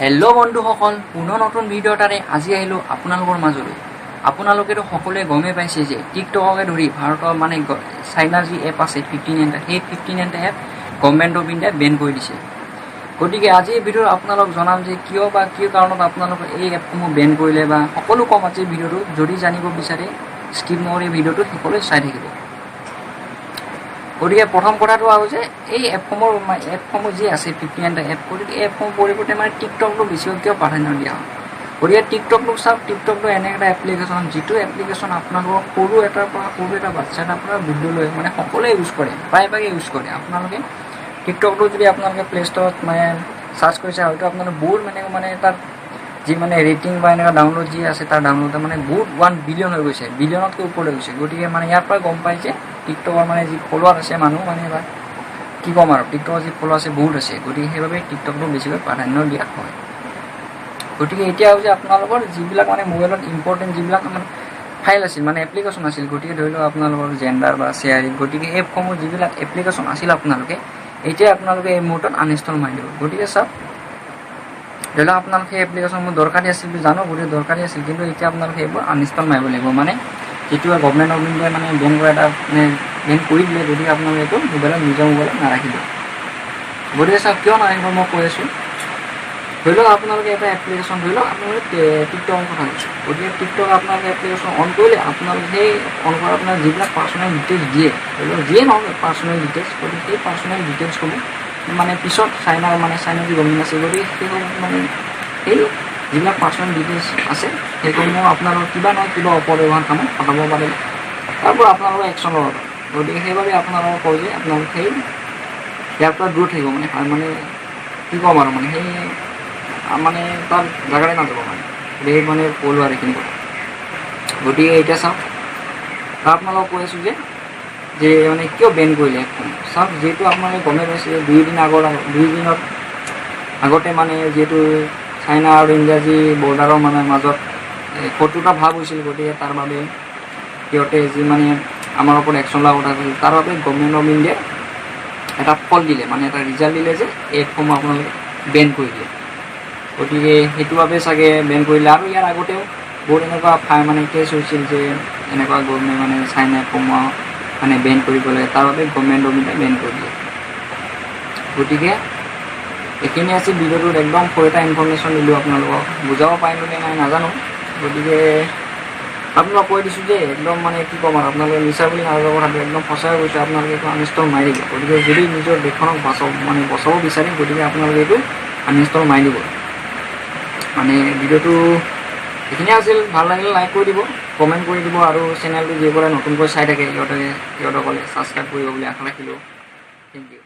Hello' বন্ধুসকল, পুনৰ নতুন ভিডিঅ' এটাৰে আজি আহিলোঁ আপোনালোকৰ মাজলৈ। আপোনালোকেতো সকলোৱে গমেই পাইছে যে টিকটককে ধৰি ভাৰতৰ মানে চাইনাৰ যি এপ আছে 15 সেই 15 এপ গভৰ্ণমেণ্ট অফ ইণ্ডিয়াই বেন কৰি দিছে। গতিকে আজি এই ভিডিঅ'ত আপোনালোক জনাম যে কিয় বা কি কাৰণত আপোনালোকে এই এপসমূহ বেন কৰিলে বা সকলো কম আজি ভিডিঅ'টো যদি জানিব বিচাৰে স্কিপ নকৰি ভিডিঅ'টো সকলোৱে চাই থাকিব। গতিকে প্ৰথম কথাটো আৰু যে এই এপসমূহ যি আছে 15 এপ, গতিকে এই এপসমূহ পৰিৱৰ্তে মানে টিকটকটো বেছিকৈ কিয় প্ৰাধান্য দিয়া হয়। গতিকে টিকটকটো চাওক, টিকটকটো এনে এটা এপ্লিকেশ্যন যিটো এপ্লিকেশ্যন আপোনালোকৰ সৰু এটা বাচ্ছা এটাৰ পৰা বৃদ্ধলৈ মানে সকলোৱে ইউজ কৰে, প্ৰায়ভাগে ইউজ কৰে। আপোনালোকে টিকটকটো যদি আপোনালোকে প্লে ষ্টৰত মানে চাৰ্চ কৰিছে, হয়তো আপোনালোকে বহুত মানে তাত যি মানে ৰেটিং বা এনেকুৱা ডাউনলোড যি আছে তাৰ ডাউনলোড মানে বহুত 1 বিলিয়ন হৈ গৈছে, বিলিয়নতকৈ ওপৰলৈ গৈছে। গতিকে মানে ইয়াৰ পৰা গম পাই যে টিকটকৰ মানে যি ফলোৱাৰ আছে মানুহ মানে বা কি ক'ম আৰু টিকটকৰ যি ফলোৱাৰ আছে বহুত আছে। গতিকে সেইবাবে টিকটকটো বেছিকৈ প্ৰাধান্য দিয়া হয়। গতিকে এতিয়া হৈছে আপোনালোকৰ যিবিলাক মানে মোবাইলত ইম্পৰ্টেণ্ট যিবিলাক মানে ফাইল আছিল মানে এপ্লিকেশ্যন আছিল, গতিকে ধৰি লওক আপোনালোকৰ জেণ্ডাৰ বা শ্বেয়াৰিং, গতিকে এপসমূহ যিবিলাক এপ্লিকেশ্যন আছিল আপোনালোকে এতিয়া আপোনালোকে এই মুহূৰ্তত আনইনষ্টল মাৰি দিব। গতিকে চাওক, ধৰি লওক আপোনালোকে সেই এপ্লিকেশ্যনবোৰ দৰকাৰী আছিল বুলি জানো, গতিকে দৰকাৰী আছিল, কিন্তু এতিয়া আপোনালোকে এইবোৰ আনইনষ্টল মাৰিব লাগিব। মানে যিটো গভৰ্ণমেণ্ট অফ ইণ্ডিয়াই মানে বেন কৰা এটা মানে বেন কৰি দিলে, গতিকে আপোনালোকে এইটো নিজৰ মোবাইলত নাৰাখিব। গতিকে চাওক কিয় নাৰাখিব মই কৈ আছোঁ। ধৰি লওক আপোনালোকে এটা এপ্লিকেশ্যন, ধৰি লওক আপোনালোকে টিকটকৰ কথা কৈছোঁ, গতিকে টিকটক আপোনালোকে এপ্লিকেশ্যন অন কৰিলে আপোনালোকে সেই অন কৰা আপোনাৰ যিবিলাক পাৰ্চনেল ডিটেইলছ দিয়ে, ধৰি লওক যিয়ে নহওক পাৰ্চনেল ডিটেইলছ, গতিকে সেই পাৰ্চনেল ডিটেইলছসমূহ মানে পিছত চাইনাৰ যি গভৰ্ণমেণ্ট আছে, গতিকে সেইসমূহ মানে সেই যিবিলাক পাৰ্চনেল ডিটেইলছ আছে সেইসমূহ আপোনালোকৰ কিবা নহয় কিবা অপব্যৱহাৰ কামত খটাব পাৰে, তাৰ পৰা আপোনালোকৰ একশ্যন ল'ব পাৰে। গতিকে সেইবাবে আপোনালোকক কয় যে আপোনালোকে সেই ইয়াৰ পৰা দূৰত থাকিব, মানে কি ক'ম আৰু মানে সেই মানে তাৰ জেগাৰে নাযাব মানে সেই মানে ক'লোঁ আৰু এইখিনি কথা। গতিকে এতিয়া চাওক, আপোনালোকক কৈ আছোঁ যে মানে কিয় বেন কৰিলে চাওক। যিহেতু আপোনালোকে গমেই পাইছে যে 2 দিনৰ আগতে মানে যিহেতু চাইনা আৰু ইণ্ডিয়া যি বৰ্ডাৰৰ মানে মাজত শত্ৰুতা ভাৱ হৈছিল, গতিকে তাৰ বাবে সিহঁতে যি মানে আমাৰ ওপৰত একশ্যন লোৱাৰ কথা কৈছিল, তাৰ বাবে গভৰ্ণমেণ্ট অফ ইণ্ডিয়াই এটা ফল দিলে, মানে এটা ৰিজাল্ট দিলে যে এই এপসমূহ আপোনালোকে বেন কৰি দিয়ে। গতিকে সেইটো বাবে চাগে বেন কৰিলে। আৰু ইয়াৰ আগতেও বহুত এনেকুৱা মানে কেছ হৈছিল যে এনেকুৱা গভৰ্ণমেণ্ট মানে চাইনা এপসমূহ মানে বেন কৰি গ'লে, তাৰ বাবে গভৰ্ণমেণ্ট অফ ইণ্ডিয়াই বেন কৰি দিয়ে। গতিকে এইখিনি আছিল ভিডিঅ'টোত একদম সৰু এটা ইনফৰ্মেশ্যন দিলোঁ আপোনালোকক, বুজাব পাৰিলোঁ নে নাই নাজানো। গতিকে আপোনালোকক কৈ দিছোঁ যে একদম মানে কি ক'ম আৰু আপোনালোকে মিছা বুলি নাজাব, কথাটো একদম সঁচাই কৈছোঁ, আপোনালোকে এইটো আনইনষ্টল মাৰি দিব। গতিকে যদি নিজৰ দেশখনক বচাব বিচাৰে, গতিকে আপোনালোকে এইটো আনইনষ্টল মাৰি দিব। মানে ভিডিঅ'টো এইখিনিয়ে আছিল, ভাল লাগিলে লাইক কৰি দিব, কমেণ্ট কৰি দিব, আৰু চেনেলটো যিসকলে নতুনকৈ চাই থাকে সিহঁতকলে ছাবস্ক্ৰাইব কৰিব বুলি আশা ৰাখিলোঁ। Thank U.